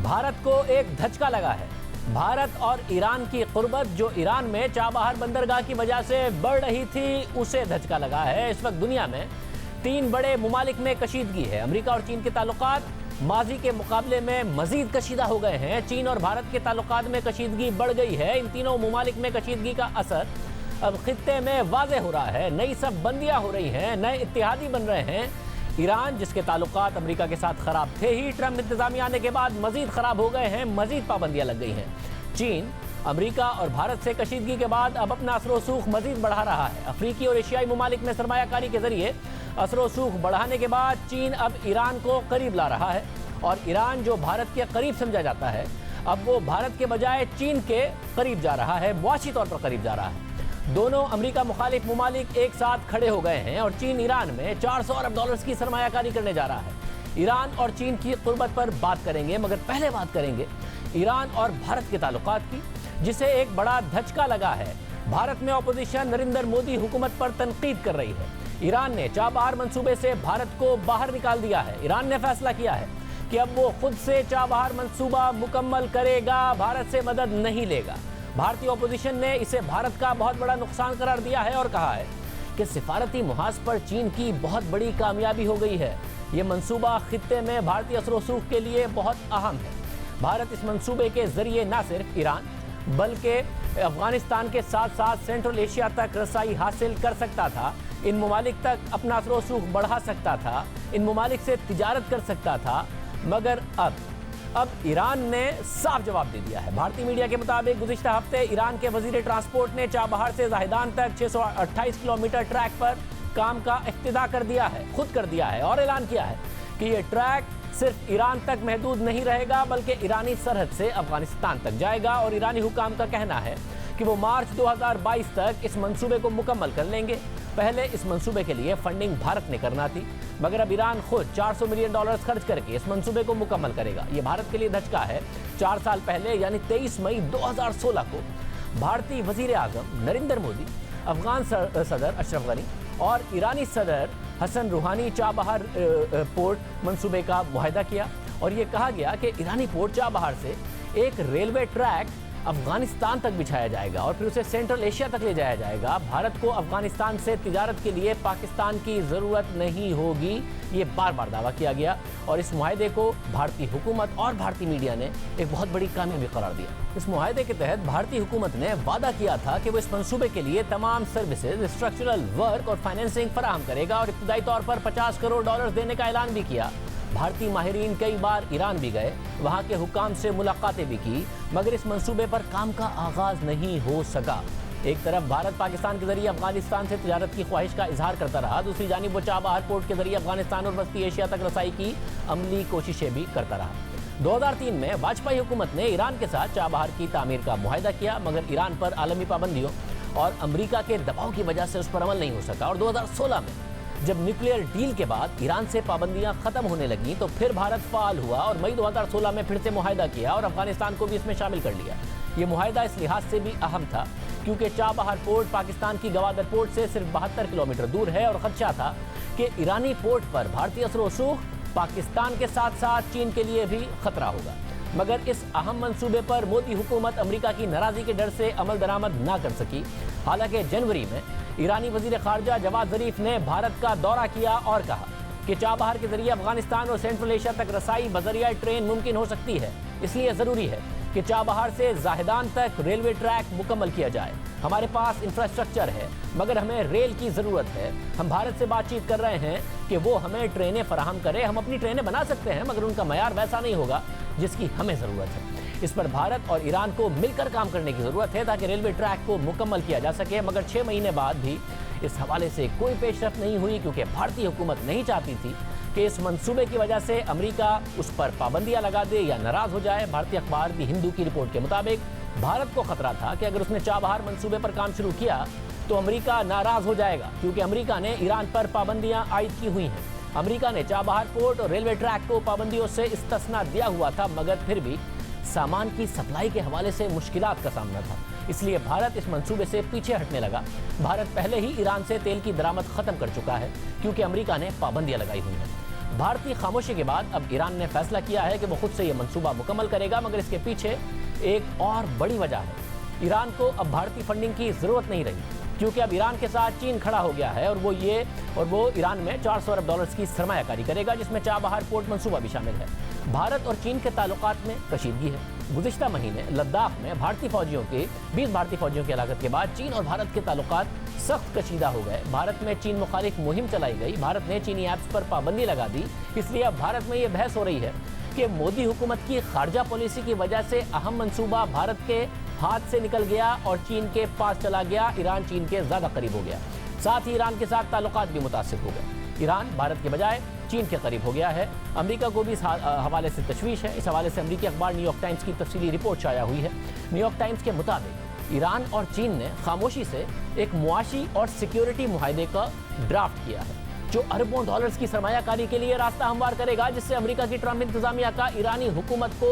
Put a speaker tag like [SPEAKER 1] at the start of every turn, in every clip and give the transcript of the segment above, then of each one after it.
[SPEAKER 1] भारत को एक धचका लगा है। भारत और ईरान की कुर्बत जो ईरान में चाबहार बंदरगाह की वजह से बढ़ रही थी, उसे धचका लगा है। इस वक्त दुनिया में 3 बड़े मुमालिक में कशीदगी है। अमेरिका और चीन के ताल्लुकात माजी के मुकाबले में मजीद कशीदा हो गए हैं। चीन और भारत के ताल्लुकात में कशीदगी बढ़ गई है। इन तीनों मुमालिक में कशीदगी का असर अब खित्ते में वाज़ेह हो रहा है। नई सब बंदियां हो रही हैं, नए इत्तेहादी बन रहे हैं। ईरान, जिसके ताल्लुकात अमेरिका के साथ खराब थे ही, ट्रंप इंतजामिया आने के बाद मजीद खराब हो गए हैं, मजीद पाबंदियां लग गई हैं। चीन अमेरिका और भारत से कशीदगी के बाद अब अपना असर-ओ-सूख मजीद बढ़ा रहा है। अफ्रीकी और एशियाई मुमालिक में सरमायाकारी के जरिए असर-ओ-सूख बढ़ाने के बाद चीन अब ईरान को करीब ला रहा है। और ईरान, जो भारत के करीब समझा जाता है, अब वो भारत के बजाय चीन के करीब जा रहा है, मुआशी तौर पर करीब जा रहा है। दोनों अमेरिका मुखालिफ मुमालिक एक साथ खड़े हो गए हैं और चीन ईरान में 400 अरब डॉलर्स की सरमायाकारी करने जा रहा है। ईरान और चीन की कुर्बत पर बात करेंगे, मगर पहले बात करेंगे ईरान और भारत के ताल्लुकात की, जिसे एक बड़ा धचका लगा है। भारत में अपोजिशन नरेंद्र मोदी हुकूमत पर तनकीद कर रही है। ईरान ने चाबहार मंसूबे से भारत को बाहर निकाल दिया है। ईरान ने फैसला किया है कि अब वो खुद से चाबहार मंसूबा मुकम्मल करेगा, भारत से मदद नहीं लेगा। भारतीय अपोजिशन ने इसे भारत का बहुत बड़ा नुकसान करार दिया है और कहा है कि सिफारती मुहाज पर चीन की बहुत बड़ी कामयाबी हो गई है। ये मंसूबा खित्ते में भारतीय असर-ओ-सूख के लिए बहुत अहम है। भारत इस मंसूबे के जरिए न सिर्फ ईरान बल्कि अफगानिस्तान के साथ साथ सेंट्रल एशिया तक रसाई हासिल कर सकता था, इन मुमालिक तक अपना असर-ओ-सूख बढ़ा सकता था, इन मुमालिक से तिजारत कर सकता था। मगर अब ईरान ने साफ जवाब दे दिया है। भारतीय मीडिया के मुताबिक गुज़िश्ता हफ्ते ईरान के वज़ीर ट्रांसपोर्ट ने चाबहार से ज़ाहिदान तक 628 किलोमीटर ट्रैक पर काम का इफ्तिदा कर दिया है, खुद कर दिया है, और ऐलान किया है कि ये ट्रैक सिर्फ ईरान तक महदूद नहीं रहेगा बल्कि ईरानी सरहद से अफगानिस्तान तक जाएगा। और ईरानी हुकाम का कहना है कि वो मार्च 2022 तक इस मंसूबे को मुकम्मल कर लेंगे। पहले इस मंसूबे के लिए फंडिंग भारत ने करना थी, मगर अब ईरान खुद 400 मिलियन डॉलर्स खर्च करके इस मंसूबे को मुकम्मल करेगा। ये भारत के लिए धचका है। 4 साल पहले यानी 23 मई 2016 को भारतीय वजीर आज़म नरेंद्र मोदी, अफगान सदर अशरफ गनी और ईरानी सदर हसन रूहानी चाबहार पोर्ट मंसूबे का मुआहदा किया और ये कहा गया कि ईरानी पोर्ट चाबहार से एक रेलवे ट्रैक अफगानिस्तान तक बिछाया जाएगा और फिर उसे सेंट्रल एशिया तक ले जाया जाएगा। भारत को अफगानिस्तान से तिजारत के लिए पाकिस्तान की ज़रूरत नहीं होगी, ये बार बार दावा किया गया। और इस मुआहदे को भारतीय हुकूमत और भारतीय मीडिया ने एक बहुत बड़ी कामयाबी करार दिया। इस मुआहदे के तहत भारतीय हुकूमत ने वादा किया था कि वो इस मंसूबे के लिए तमाम सर्विसेज, स्ट्रक्चरल वर्क और फाइनेंसिंग फराहम करेगा और इब्तदाई तौर पर 50 करोड़ डॉलर देने का ऐलान भी किया। भारतीय माहिरीन कई बार ईरान भी गए, वहाँ के हुकाम से मुलाकातें भी की, मगर इस मंसूबे पर काम का आगाज नहीं हो सका। एक तरफ भारत पाकिस्तान के जरिए अफगानिस्तान से तिजारत की ख्वाहिश का इजहार करता रहा, दूसरी जानिब वो चाबहार पोर्ट के जरिए अफगानिस्तान और वस्ती एशिया तक रसाई की अमली कोशिशें भी करता रहा। 2003 में वाजपेयी हुकूमत ने ईरान के साथ चाबहार की तामीर का मुआहदा किया, मगर ईरान पर आलमी पाबंदियों और अमरीका के दबाव की वजह से उस पर अमल नहीं हो सका। और 2016 में जब न्यूक्लियर डील के बाद ईरान से पाबंदियां खत्म होने लगी तो फिर भारत फाल हुआ और मई 2016 में फिर से मुआहदा किया और अफगानिस्तान को भी इसमें शामिल कर लिया। ये मुआहदा इस लिहाज से भी अहम था क्योंकि चाबहार पोर्ट पाकिस्तान की गवादर पोर्ट से सिर्फ 72 किलोमीटर दूर है और खदशा था कि ईरानी पोर्ट पर भारतीय असर-ओ-सूख पाकिस्तान के साथ साथ चीन के लिए भी खतरा होगा। मगर इस अहम मंसूबे पर मोदी हुकूमत अमेरिका की नाराजगी के डर से अमल दरामद ना कर सकी। हालांकि जनवरी में ईरानी वजीर खारजा जवाद ज़रीफ ने भारत का दौरा किया और कहा कि चाबहार के जरिए अफगानिस्तान और सेंट्रल एशिया तक रसाई बजरिया ट्रेन मुमकिन हो सकती है, इसलिए ज़रूरी है कि चाबहार से ज़ाहिदान तक रेलवे ट्रैक मुकम्मल किया जाए। हमारे पास इंफ्रास्ट्रक्चर है मगर हमें रेल की ज़रूरत है। हम भारत से बातचीत कर रहे हैं कि वो हमें ट्रेनें फराहम करे। हम अपनी ट्रेनें बना सकते हैं मगर उनका मयार वैसा नहीं होगा जिसकी हमें ज़रूरत है। इस पर भारत और ईरान को मिलकर काम करने की ज़रूरत है ताकि रेलवे ट्रैक को मुकम्मल किया जा सके। मगर 6 महीने बाद भी इस हवाले से कोई पेशरफ नहीं हुई क्योंकि भारतीय हुकूमत नहीं चाहती थी कि इस मंसूबे की वजह से अमेरिका उस पर पाबंदियां लगा दे या नाराज़ हो जाए। भारतीय अखबार दी हिंदू की रिपोर्ट के मुताबिक भारत को खतरा था कि अगर उसने चाबहार मंसूबे पर काम शुरू किया तो अमेरिका नाराज़ हो जाएगा क्योंकि अमेरिका ने ईरान पर पाबंदियां आयद की हुई हैं। अमेरिका ने चाबहार पोर्ट और रेलवे ट्रैक को पाबंदियों से इस्तिस्ना दिया हुआ था, मगर फिर भी सामान की सप्लाई के हवाले से मुश्किलात का सामना था, इसलिए भारत इस मंसूबे से पीछे हटने लगा। भारत पहले ही ईरान से तेल की दरामद खत्म कर चुका है क्योंकि अमेरिका ने पाबंदियां लगाई हुई हैं। भारतीय खामोशी के बाद अब ईरान ने फैसला किया है कि वो खुद से ये मंसूबा मुकम्मल करेगा, मगर इसके पीछे एक और बड़ी वजह है। ईरान को अब भारतीय फंडिंग की जरूरत नहीं रही, क्योंकि अब ईरान के साथ चीन खड़ा हो गया है और वो ईरान में 400 अरब डॉलर्स की सरमायाकारी करेगा, जिसमें चाबहार पोर्ट मंसूबा भी शामिल है। भारत और चीन के ताल्लुकात में कशीदगी है। गुज़िश्ता महीने लद्दाख में 20 भारतीय फौजियों की हलाकत के बाद चीन और भारत के ताल्लुकात सख्त कशीदा हो गए। भारत में चीन मुखालिफ मुहिम चलाई गई। भारत ने चीनी ऐप्स पर पाबंदी लगा दी। इसलिए अब भारत में ये बहस हो रही है कि मोदी हुकूमत की खारजा पॉलिसी की वजह से अहम मंसूबा भारत के हाथ से निकल गया और चीन के पास चला गया। ईरान चीन के ज़्यादा करीब हो गया। साथ ही ईरान के साथ ताल्लुकात भी मुतासिर हो गए। ईरान भारत के बजाय चीन के करीब हो गया है। अमेरिका को भी इस हवाले से तशवीश है। इस हवाले से अमेरिकी अखबार न्यूयॉर्क टाइम्स की तफसीली रिपोर्ट शाया हुई है। न्यूयॉर्क टाइम्स के मुताबिक ईरान और चीन ने खामोशी से एक मुआशी और सिक्योरिटी मुआहदे का ड्राफ्ट किया है, जो अरबों डॉलर्स की सरमायाकारी के लिए रास्ता हमवार करेगा, जिससे अमेरिका की ट्रंप इंतजामिया का ईरानी हुकूमत को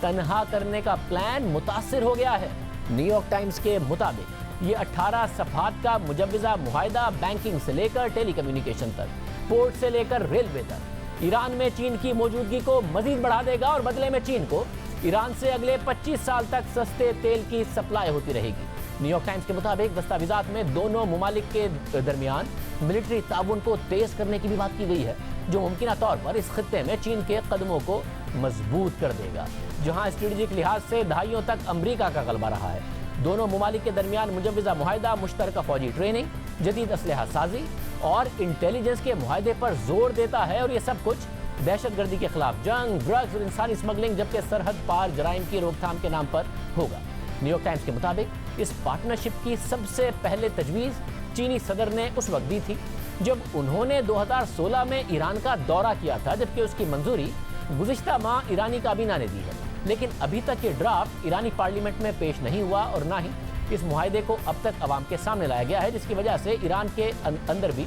[SPEAKER 1] तनहा करने का प्लान मुतासिर हो गया है। न्यूयॉर्क टाइम्स के मुताबिक ये 18 सफ़हात का मुजव्वज़ा मुआहदा बैंकिंग से लेकर टेलीकम्युनिकेशन तक, पोर्ट से लेकर रेलवे तक ईरान में चीन की मौजूदगी को मजीद बढ़ा देगा और बदले में चीन को ईरान से अगले 25 साल तक सस्ते तेल की सप्लाई होती रहेगी। न्यूयॉर्क टाइम्स के मुताबिक दस्तावेजात में दोनों मुमालिक के दरमियान मिलिट्री ताउन को तेज करने की भी बात की गई है, जो मुमकिना तौर पर इस खित्ते में चीन के कदमों को मजबूत कर देगा, जहां स्ट्रेटेजिक लिहाज से दहाइयों तक अमेरिका का गलबा रहा है। दोनों मुमालिक के दरमियान मुजव्वज़ा मुआहदा मुश्तरका फौजी ट्रेनिंग, जदीद असलहा साजी और इंटेलिजेंस के मुआहदे पर जोर देता है, और ये सब कुछ दहशतगर्दी के खिलाफ जंग, ड्रग्स और इंसानी स्मगलिंग जबकि सरहद पार जराइम की रोकथाम के नाम पर होगा। न्यूयॉर्क टाइम्स के मुताबिक इस पार्टनरशिप की सबसे पहले तजवीज़ चीनी सदर ने उस वक्त दी थी जब उन्होंने 2016 में ईरान का दौरा किया था, जबकि उसकी मंजूरी गुज़िश्ता माह ईरानी काबीना ने दी है। लेकिन अभी तक ये ड्राफ्ट ईरानी पार्लियामेंट में पेश नहीं हुआ और ना ही इस मुआहदे को अब तक अवाम के सामने लाया गया है, जिसकी वजह से ईरान के अंदर भी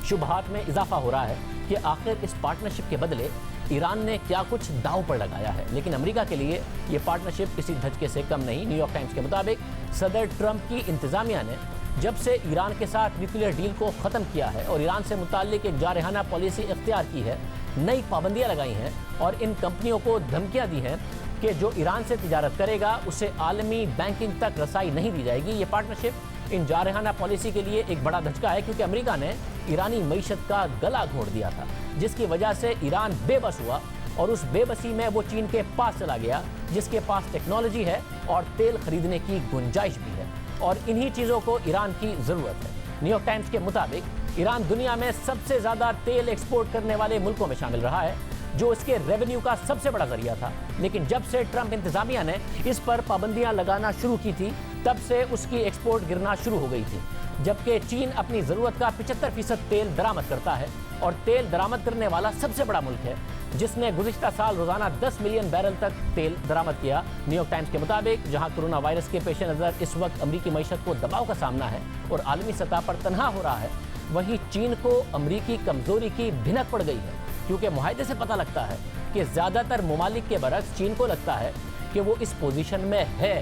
[SPEAKER 1] शुबहात में इजाफा हो रहा है कि आखिर इस पार्टनरशिप के बदले ईरान ने क्या कुछ दांव पर लगाया है। लेकिन अमेरिका के लिए ये पार्टनरशिप किसी धचके से कम नहीं। न्यूयॉर्क टाइम्स के मुताबिक सदर ट्रंप की इंतजामिया ने जब से ईरान के साथ न्यूक्लियर डील को ख़त्म किया है और ईरान से मुताल्लिक एक जारहाना पॉलिसी इख्तियार की है, नई पाबंदियाँ लगाई हैं और इन कंपनियों को धमकियाँ दी हैं कि जो ईरान से तिजारत करेगा उसे आलमी बैंकिंग तक रसाई नहीं दी जाएगी। ये पार्टनरशिप इन जारहाना पॉलिसी के लिए एक बड़ा धचका है, क्योंकि अमेरिका ने ईरानी मईशत का गला घोंट दिया था, जिसकी वजह से ईरान बेबस हुआ और उस बेबसी में वो चीन के पास चला गया, जिसके पास टेक्नोलॉजी है और तेल खरीदने की गुंजाइश भी है, और इन्हीं चीज़ों को ईरान की ज़रूरत है। न्यूयॉर्क टाइम्स के मुताबिक ईरान दुनिया में सबसे ज़्यादा तेल एक्सपोर्ट करने वाले मुल्कों में शामिल रहा है, जो इसके रेवेन्यू का सबसे बड़ा जरिया था। लेकिन जब से ट्रंप इंतजामिया ने इस पर पाबंदियां लगाना शुरू की थी, तब से उसकी एक्सपोर्ट गिरना शुरू हो गई थी, जबकि चीन अपनी ज़रूरत का 75% तेल दरामद करता है और तेल दरामद करने वाला सबसे बड़ा मुल्क है, जिसने गुज़िश्ता साल रोज़ाना 10 मिलियन बैरल तक तेल दरामद किया। न्यूयॉर्क टाइम्स के मुताबिक जहां कोरोना वायरस के पेश नज़र इस वक्त अमरीकी मईशत को दबाव का सामना है और आलमी सतह पर तनहा हो रहा है, वहीं चीन को अमरीकी कमज़ोरी की भिनक पड़ गई है, क्योंकि मुआहदे से पता लगता है कि ज़्यादातर मुमालिक के बरक्स चीन को लगता है कि वो इस पोजीशन में है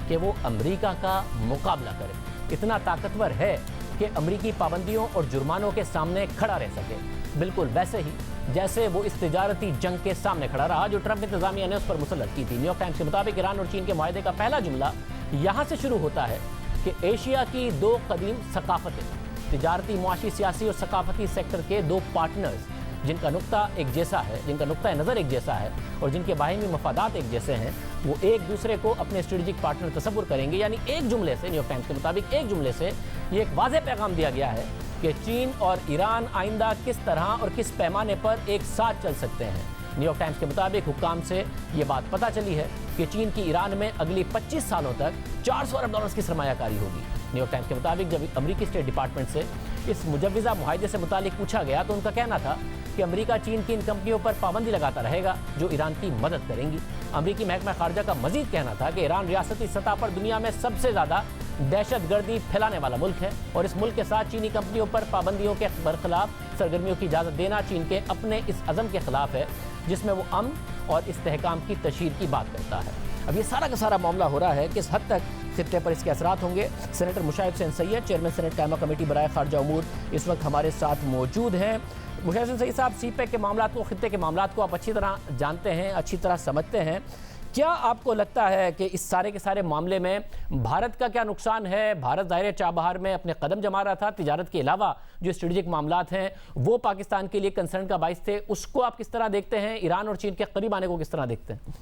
[SPEAKER 1] कि वो अमेरिका का मुकाबला करे, इतना ताकतवर है कि अमरीकी पाबंदियों और जुर्मानों के सामने खड़ा रह सके, बिल्कुल वैसे ही जैसे वो इस तिजारती जंग के सामने खड़ा रहा जो ट्रंप इंतजामिया ने उस पर मुसल्लत की थी। न्यूयॉर्क टाइम्स के मुताबिक ईरान और चीन के मुआहदे का पहला जुमला यहाँ से शुरू होता है कि एशिया की दो कदीम सकाफतें, तिजारती, मुआशी, सियासी और सकाफती सेक्टर के दो पार्टनर्स जिनका नुक्ता एक जैसा है, जिनका नुक्ता नज़र एक जैसा है और जिनके बाहिमी मफादात एक जैसे हैं, वो एक दूसरे को अपने स्ट्रेटेजिक पार्टनर तस्वुर करेंगे। यानी एक जुमले से, न्यूयॉर्क टाइम्स के मुताबिक एक जुमले से ये एक वाज़ेह पैगाम दिया गया है कि चीन और ईरान आइंदा किस तरह और किस पैमाने पर एक साथ चल सकते हैं। न्यूयॉर्क टाइम्स के मुताबिक हुक्काम से ये बात पता चली है कि चीन की ईरान में अगली 25 सालों तक 400 अरब डॉलर्स की सरमायाकारी होगी। न्यूयॉर्क टाइम्स के मुताबिक जब अमेरिकी स्टेट डिपार्टमेंट से इस मुजव्वज़ा मुआहदे से मुतालिक पूछा गया तो उनका कहना था कि अमेरिका चीन की इन कंपनियों पर पाबंदी लगाता रहेगा जो ईरान की मदद करेंगी। अमेरिकी महकमा खारजा का मजीद कहना था कि ईरान रियासती सतह पर दुनिया में सबसे ज़्यादा दहशतगर्दी फैलाने वाला मुल्क है और इस मुल्क के साथ चीनी कंपनियों पर पाबंदियों के बरखिलाफ सरगर्मियों की इजाज़त देना चीन के अपने इस अज़म के खिलाफ है जिसमें वो अमन और इस्तेहकाम की तशहीर की बात करता है। अब ये सारा का सारा मामला हो रहा है किस हद तक खित्ते पर इसके असरात होंगे। Senator Mushahid Hussain Syed, chairman senate कायमा कमेटी बराए खारजा उमूर, इस वक्त हमारे साथ मौजूद हैं। मुशर्रफ सईद साहब, सी पैक के मामला को, खित्ते के मामला को आप अच्छी तरह जानते हैं, अच्छी तरह समझते हैं। क्या आपको लगता है कि इस सारे के सारे मामले में भारत का क्या नुकसान है? भारत ज़ाहिर चाबहार में अपने कदम जमा रहा था, तिजारत के अलावा जो स्ट्रेटेजिक मामलात हैं वो पाकिस्तान के लिए कंसर्न का बाइस थे, उसको आप किस तरह देखते हैं? ईरान और चीन के करीब आने को किस तरह देखते हैं?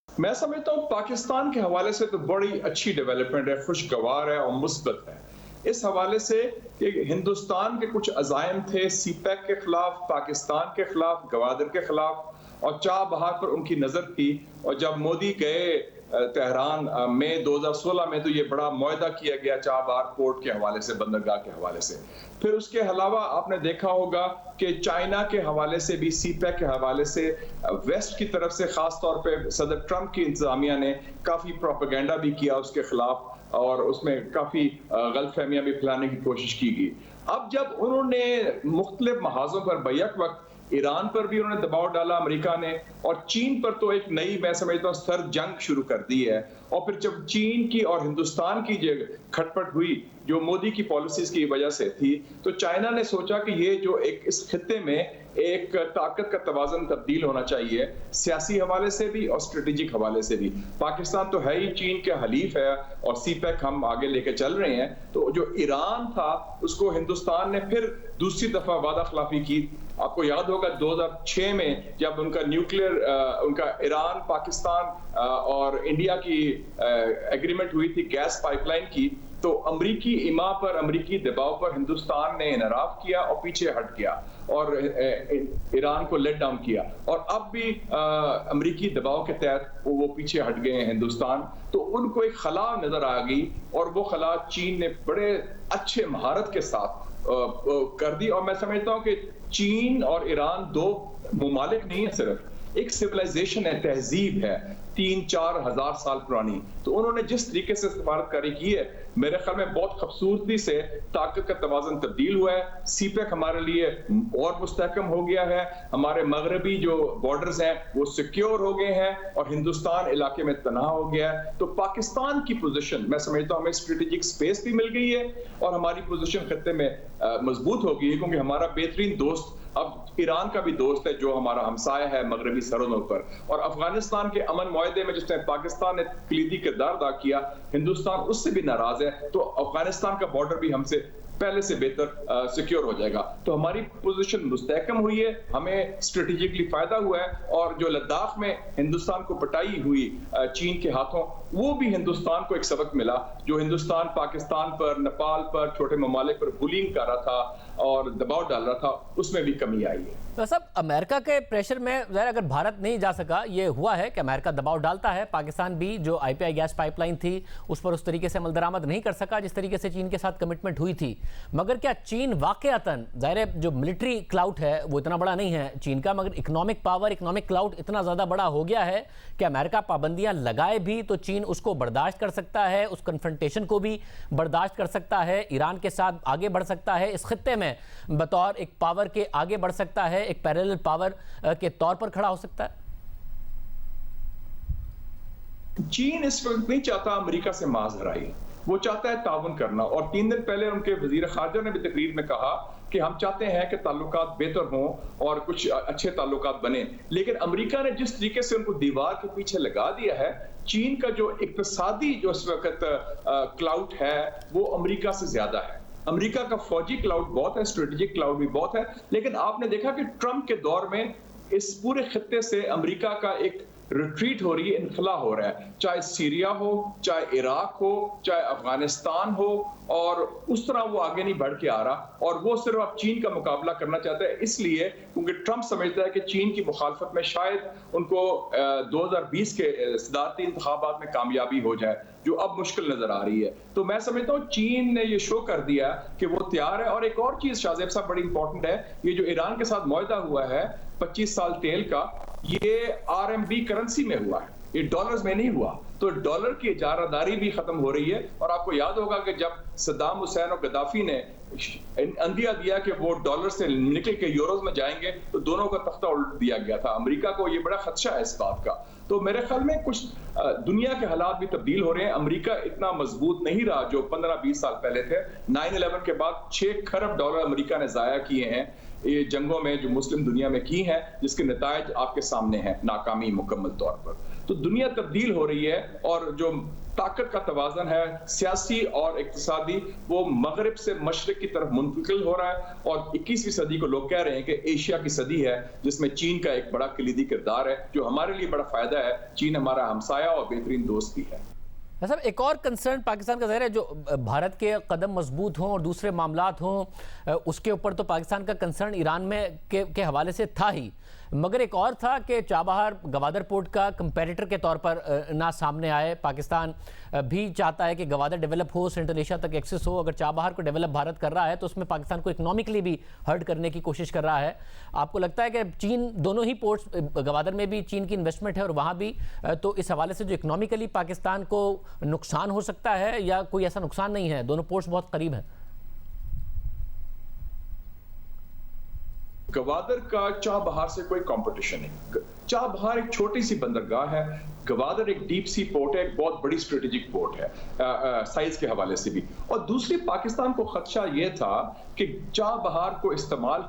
[SPEAKER 2] मैं समझता हूँ पाकिस्तान के हवाले से तो बड़ी अच्छी डेवलपमेंट है, खुशगवार है और मुस्बत है। इस हवाले से कि हिंदुस्तान के कुछ अज़ाइम थे सी पैक के खिलाफ, पाकिस्तान के खिलाफ, गवादर के खिलाफ, और चाबहार पर उनकी नज़र थी। और जब मोदी गए तेहरान में 2016 में, तो ये बड़ा मुआहदा किया गया चाबहार पोर्ट के हवाले से, बंदरगाह के हवाले से। फिर उसके अलावा आपने देखा होगा कि चाइना के हवाले से भी, सी पैक के हवाले से वेस्ट की तरफ से ख़ास तौर पे सदर ट्रंप की इंतज़ामिया ने काफ़ी प्रोपेगेंडा भी किया उसके खिलाफ, और उसमें काफ़ी गलतफहमियाँ भी फैलाने की कोशिश की गई। अब जब उन्होंने मुख्तलिफ महाजों पर बैक वक्त ईरान पर भी उन्होंने दबाव डाला अमेरिका ने, और चीन पर तो एक नई, मैं समझता हूँ, सर्द जंग शुरू कर दी है। और फिर जब चीन की और हिंदुस्तान की जो खटपट हुई जो मोदी की पॉलिसीज की वजह से थी, तो चाइना ने सोचा कि ये जो एक इस खित्ते में एक ताकत का तवाज़न तब्दील होना चाहिए, सियासी हवाले से भी और स्ट्रेटेजिक हवाले से भी। पाकिस्तान तो है ही चीन के हलीफ है, और सी पैक हम आगे लेके चल रहे हैं। तो जो ईरान था उसको हिंदुस्तान ने फिर दूसरी दफा वादा खिलाफी की। आपको याद होगा 2006 में जब उनका न्यूक्लियर, उनका ईरान, पाकिस्तान और इंडिया की एग्रीमेंट हुई थी गैस पाइपलाइन की, तो अमरीकी इमा पर, अमरीकी दबाव पर हिंदुस्तान ने इनराफ किया और पीछे हट गया और ईरान को लेट डाउन किया। और अब भी अमरीकी दबाव के तहत वो पीछे हट गए हैं हिंदुस्तान। तो उनको एक खला नजर आ गई, और वो खला चीन ने बड़े अच्छे महारत के साथ कर दी। और मैं समझता हूँ कि चीन और ईरान दो मुमालिक नहीं है, सिर्फ एक सिविलाइजेशन है, तहजीब है 3-4 हज़ार साल पुरानी। तो उन्होंने जिस तरीके से सफारतकारी की है, मेरे ख्याल में बहुत खूबसूरती से ताकत का तवाज़न तब्दील हुआ है। सी पैक हमारे लिए और मुस्तहकम हो गया है, हमारे मगरबी जो बॉर्डर्स हैं वो सिक्योर हो गए हैं, और हिंदुस्तान इलाके में तनाह हो गया है। तो पाकिस्तान की पोजीशन, मैं समझता हूँ, हमें स्ट्रेटेजिक स्पेस भी मिल गई है, और हमारी पोजीशन खत्ते में मजबूत हो गई है, क्योंकि हमारा बेहतरीन दोस्त अब ईरान का भी दोस्त है, जो हमारा हमसाया है मगरबी सरहदों पर। और अफगानिस्तान के अमन मुआहदे में जिसमें पाकिस्तान ने कलीदी किरदार अदा किया, हिंदुस्तान उससे भी नाराज है। तो अफगानिस्तान का बॉर्डर भी हमसे पहले से बेहतर सिक्योर हो जाएगा। तो हमारी पोजीशन मुस्तहकम हुई है, हमें स्ट्रेटेजिकली फायदा हुआ है। और जो लद्दाख में हिंदुस्तान को पटाई हुई चीन के हाथों, वो भी हिंदुस्तान को एक सबक मिला। जो हिंदुस्तान पाकिस्तान पर, नेपाल पर, छोटे ममालिक पर बुलिंग कर रहा था और दबाव डाल रहा था, उसमें भी कमी आई है।
[SPEAKER 1] तो सब अमेरिका के प्रेशर में ज़रा अगर भारत नहीं जा सका, ये हुआ है कि अमेरिका दबाव डालता है, पाकिस्तान भी जो आईपीआई गैस पाइपलाइन थी उस पर उस तरीके से अमल दरामद नहीं कर सका जिस तरीके से चीन के साथ कमिटमेंट हुई थी। मगर क्या चीन वाकयातन, ज़ाहिर जो मिलिट्री क्लाउड है वो इतना बड़ा नहीं है चीन का, मगर इकोनॉमिक पावर, इकोनॉमिक क्लाउड इतना ज़्यादा बड़ा हो गया है कि अमेरिका पाबंदियां लगाए भी तो चीन उसको बर्दाश्त कर सकता है, उस कन्फ्रंटेशन को भी बर्दाश्त कर सकता है, ईरान के साथ आगे बढ़ सकता है, इस खित्ते में बतौर एक पावर के आगे बढ़ सकता है, एक पैरेलल पावर के तौर पर खड़ा हो सकता है।
[SPEAKER 2] चीन इस वक्त नहीं चाहता अमेरिका से माज़हराई, वो चाहता है ताउन करना। और 3 दिन पहले उनके वजीर खारजा ने भी तकरीर में कहा कि हम चाहते हैं कि ताल्लुकात बेहतर हों और कुछ अच्छे ताल्लुकात बने। लेकिन अमेरिका ने जिस तरीके से उनको दीवार के पीछे लगा दिया है, चीन का जो इक्तिसादी जो इस वक्त क्लाउड है वो अमेरिका से ज्यादा है। अमेरिका का फौजी क्लाउड बहुत है, स्ट्रेटेजिक क्लाउड भी बहुत है। लेकिन आपने देखा कि ट्रंप के दौर में इस पूरे खित्ते से अमेरिका का एक रिट्रीट हो रही है, इनखला हो रहा है, चाहे सीरिया हो, चाहे इराक हो, चाहे अफगानिस्तान हो, और उस तरह वो आगे नहीं बढ़ के आ रहा। और वो सिर्फ अब चीन का मुकाबला करना चाहता है, इसलिए क्योंकि ट्रंप समझता है कि चीन की मुखालफत में शायद उनको 2020 के सदारती इंतखाबात में कामयाबी हो जाए, जो अब मुश्किल नजर आ रही है। तो मैं समझता हूँ चीन ने ये शो कर दिया कि वो तैयार है। और एक और चीज शाहजेब साहब बड़ी इंपॉर्टेंट है, ये जो ईरान के साथ मुआहदा हुआ है 25 साल तेल का, ये RMB करेंसी में हुआ है। یہ ڈالرز میں نہیں ہوا. تو ڈالر کی اجارہ بھی ختم ہو رہی ہے. اور آپ کو یاد ہوگا کہ جب صدام حسین اور گدافی نے اندیا دیا کہ وہ ڈالر سے نکل کے یوروز میں جائیں گے تو دونوں کا تختہ الٹ دیا گیا تھا. امریکہ کو یہ بڑا خدشہ ہے اس بات کا. تو میرے خیال میں کچھ دنیا کے حالات بھی تبدیل ہو رہے ہیں. امریکہ اتنا مضبوط نہیں رہا جو 15-20 سال پہلے تھے. 9/11 کے بعد 6 کھرب ڈالر امریکہ نے ضائع کیے ہیں یہ جنگوں میں جو مسلم دنیا میں کی ہیں, جس کے نتائج آپ کے سامنے ہیں, ناکامی مکمل طور پر. تو دنیا تبدیل ہو رہی ہے اور جو طاقت کا توازن ہے سیاسی اور اقتصادی وہ مغرب سے مشرق کی طرف منتقل ہو رہا ہے. اور 21ویں صدی کو لوگ کہہ رہے ہیں کہ ایشیا کی صدی ہے جس میں چین کا ایک بڑا کلیدی کردار ہے جو ہمارے لیے بڑا فائدہ ہے. چین ہمارا ہمسایہ اور بہترین دوست بھی ہے.
[SPEAKER 1] صاحب ایک اور کنسرن پاکستان کا ظاہر ہے جو بھارت کے قدم مضبوط ہوں اور دوسرے معاملات ہوں اس کے اوپر تو پاکستان کا کنسرن ایران میں کے حوالے سے تھا ہی, مگر ایک اور تھا کہ چابہار گوادر پورٹ کا کمپیٹیٹر کے طور پر نہ سامنے آئے. پاکستان بھی چاہتا ہے کہ گوادر ڈیولپ ہو, سینٹرل ایشیا تک ایکسس ہو. اگر چابہار کو ڈیولپ بھارت کر رہا ہے تو اس میں پاکستان کو اکنامکلی بھی ہرٹ کرنے کی کوشش کر رہا ہے. آپ کو لگتا ہے کہ چین دونوں ہی پورٹس گوادر میں بھی چین کی انویسٹمنٹ ہے اور وہاں بھی, تو اس حوالے سے جو اکنامکلی پاکستان کو نقصان ہو سکتا ہے یا کوئی ایسا نقصان نہیں ہے؟ دونوں پورٹس بہت قریب ہیں.
[SPEAKER 2] گوادر کا چابہار سے کوئی کمپٹیشن نہیں. چابہار ایک چھوٹی سی بندرگاہ ہے. گوادر ایک ڈیپ سی پورٹ ہے, ایک بہت بڑی اسٹریٹجک پورٹ ہے سائز کے حوالے سے بھی. اور دوسری پاکستان کو خدشہ یہ تھا کہ چابہار کو استعمال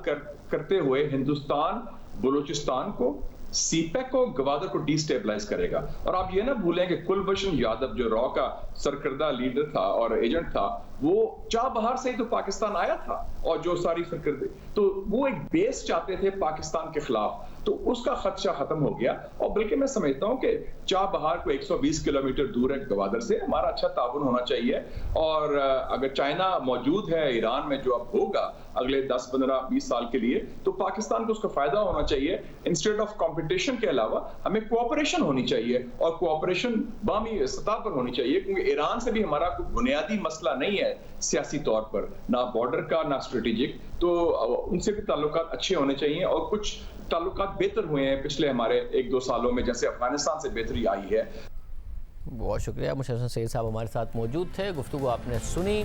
[SPEAKER 2] کرتے ہوئے ہندوستان بلوچستان کو, سی پیک کو, گوادر کو ڈی سٹیبلائز کرے گا. اور آپ یہ نہ بھولیں کہ کلبھشن یادو جو را کا سرکردہ لیڈر تھا اور ایجنٹ تھا وہ چابہار سے ہی تو پاکستان آیا تھا, اور جو ساری سرکردے تو وہ ایک بیس چاہتے تھے پاکستان کے خلاف. تو اس کا خدشہ ختم ہو گیا. اور بلکہ میں سمجھتا ہوں کہ چابہار کو 120 کلومیٹر دور ہے گوادر سے. ہمارا اچھا تعاون ہونا چاہیے. اور اگر چائنا موجود ہے ایران میں جو اب ہوگا اگلے 10, 15, 20 سال کے لیے, تو پاکستان کو اس کا فائدہ ہونا چاہیے. انسٹیڈ آف کمپٹیشن کے علاوہ ہمیں کوآپریشن ہونی چاہیے, اور کوآپریشن باہمی سطح پر ہونی چاہیے, کیونکہ ایران سے بھی ہمارا کوئی بنیادی مسئلہ نہیں ہے سیاسی طور پر, نہ بارڈر کا نہ اسٹریٹجک. تو ان سے بھی تعلقات اچھے ہونے چاہیے. اور کچھ تعلقات بہتر ہوئے ہیں پچھلے ہمارے 1-2 سالوں میں, جیسے افغانستان سے بہتری آئی ہے.
[SPEAKER 1] بہت شکریہ. مشرف حسن سید صاحب ہمارے ساتھ موجود تھے. گفتگو آپ نے سنی.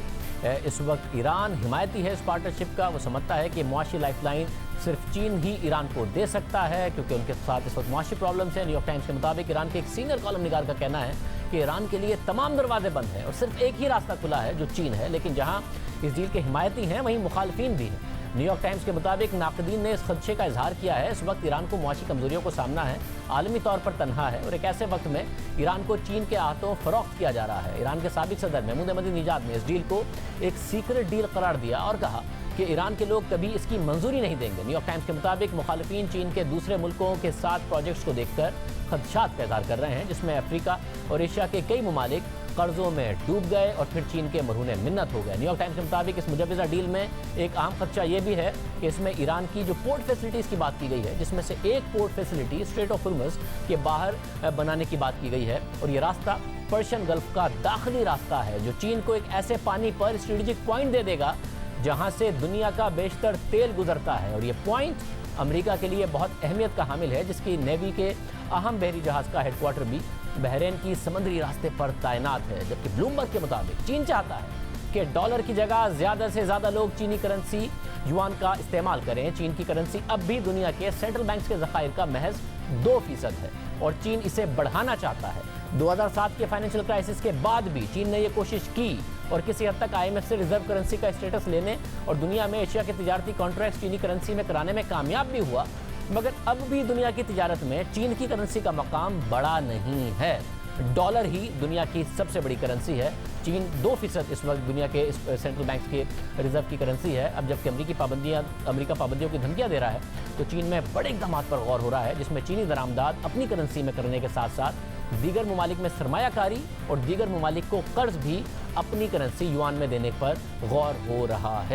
[SPEAKER 1] اس وقت ایران حمایتی ہے اس پارٹنرشپ کا. وہ سمجھتا ہے کہ معاشی لائف لائن صرف چین ہی ایران کو دے سکتا ہے کیونکہ ان کے ساتھ اس وقت معاشی پرابلمس ہیں. نیو یارک ٹائمز کے مطابق ایران کے ایک سینئر کالم نگار کا کہنا ہے کہ ایران کے لیے تمام دروازے بند ہیں اور صرف ایک ہی راستہ کھلا ہے جو چین ہے. لیکن جہاں اس ڈیل کے حمایتی ہیں وہیں مخالفین بھی ہیں. نیو یارک ٹائمز کے مطابق ناقدین نے اس خدشے کا اظہار کیا ہے. اس وقت ایران کو معاشی کمزوریوں کو سامنا ہے, عالمی طور پر تنہا ہے, اور ایک ایسے وقت میں ایران کو چین کے ہاتھوں فروخت کیا جا رہا ہے. ایران کے سابق صدر محمود احمدی نژاد نے اس ڈیل کو ایک سیکرٹ ڈیل قرار دیا اور کہا کہ ایران کے لوگ کبھی اس کی منظوری نہیں دیں گے. نیو یارک ٹائمز کے مطابق مخالفین چین کے دوسرے ملکوں کے ساتھ پروجیکٹس کو دیکھ کر خدشات کا اظہار کر رہے ہیں, جس میں افریقہ اور ایشیا کے کئی ممالک قرضوں میں ڈوب گئے اور پھر چین کے مرہون منت ہو گئے. نیو یارک ٹائمز کے مطابق اس مجوزہ ڈیل میں ایک اہم خدشہ یہ بھی ہے کہ اس میں ایران کی جو پورٹ فیسلٹیز کی بات کی گئی ہے, جس میں سے ایک port facility strait of Hormuz کے باہر بنانے کی بات کی گئی ہے, اور یہ راستہ پرشین گلف کا داخلی راستہ ہے جو چین کو ایک ایسے پانی پر اسٹریٹجک پوائنٹ دے دے گا جہاں سے دنیا کا بیشتر تیل گزرتا ہے. اور یہ پوائنٹ امریکہ کے لیے بہت اہمیت کا حامل ہے, جس کی نیوی کے اہم بحری جہاز کا ہیڈ کوارٹر بھی بحرین کی سمندری راستے پر تعینات ہے. جبکہ بلومبرگ کے مطابق چین چاہتا ہے کہ ڈالر کی جگہ زیادہ سے زیادہ لوگ چینی کرنسی یوان کا استعمال کریں. چین کی کرنسی اب بھی دنیا کے سینٹرل بینکس کے ذخائر کا محض 2% ہے اور چین اسے بڑھانا چاہتا ہے. 2007 کے فائنینشیل کرائسس کے بعد بھی چین نے یہ کوشش کی اور کسی حد تک IMF سے ریزرو کرنسی کا اسٹیٹس لینے اور دنیا میں ایشیا کے تجارتی کانٹریکٹس چینی کرنسی میں کرانے میں کامیاب بھی ہوا. مگر اب بھی دنیا کی تجارت میں چین کی کرنسی کا مقام بڑا نہیں ہے. ڈالر ہی دنیا کی سب سے بڑی کرنسی ہے. چین 2% اس وقت دنیا کے سینٹرل بینکس کے ریزرو کی کرنسی ہے. اب جبکہ امریکہ پابندیوں کی دھمکیاں دے رہا ہے تو چین میں بڑے اقدامات پر غور ہو رہا ہے, جس میں چینی درآمدات اپنی کرنسی میں کرنے کے ساتھ ساتھ دیگر ممالک میں سرمایہ کاری اور دیگر ممالک کو قرض بھی اپنی کرنسی یوان میں دینے پر غور ہو رہا ہے.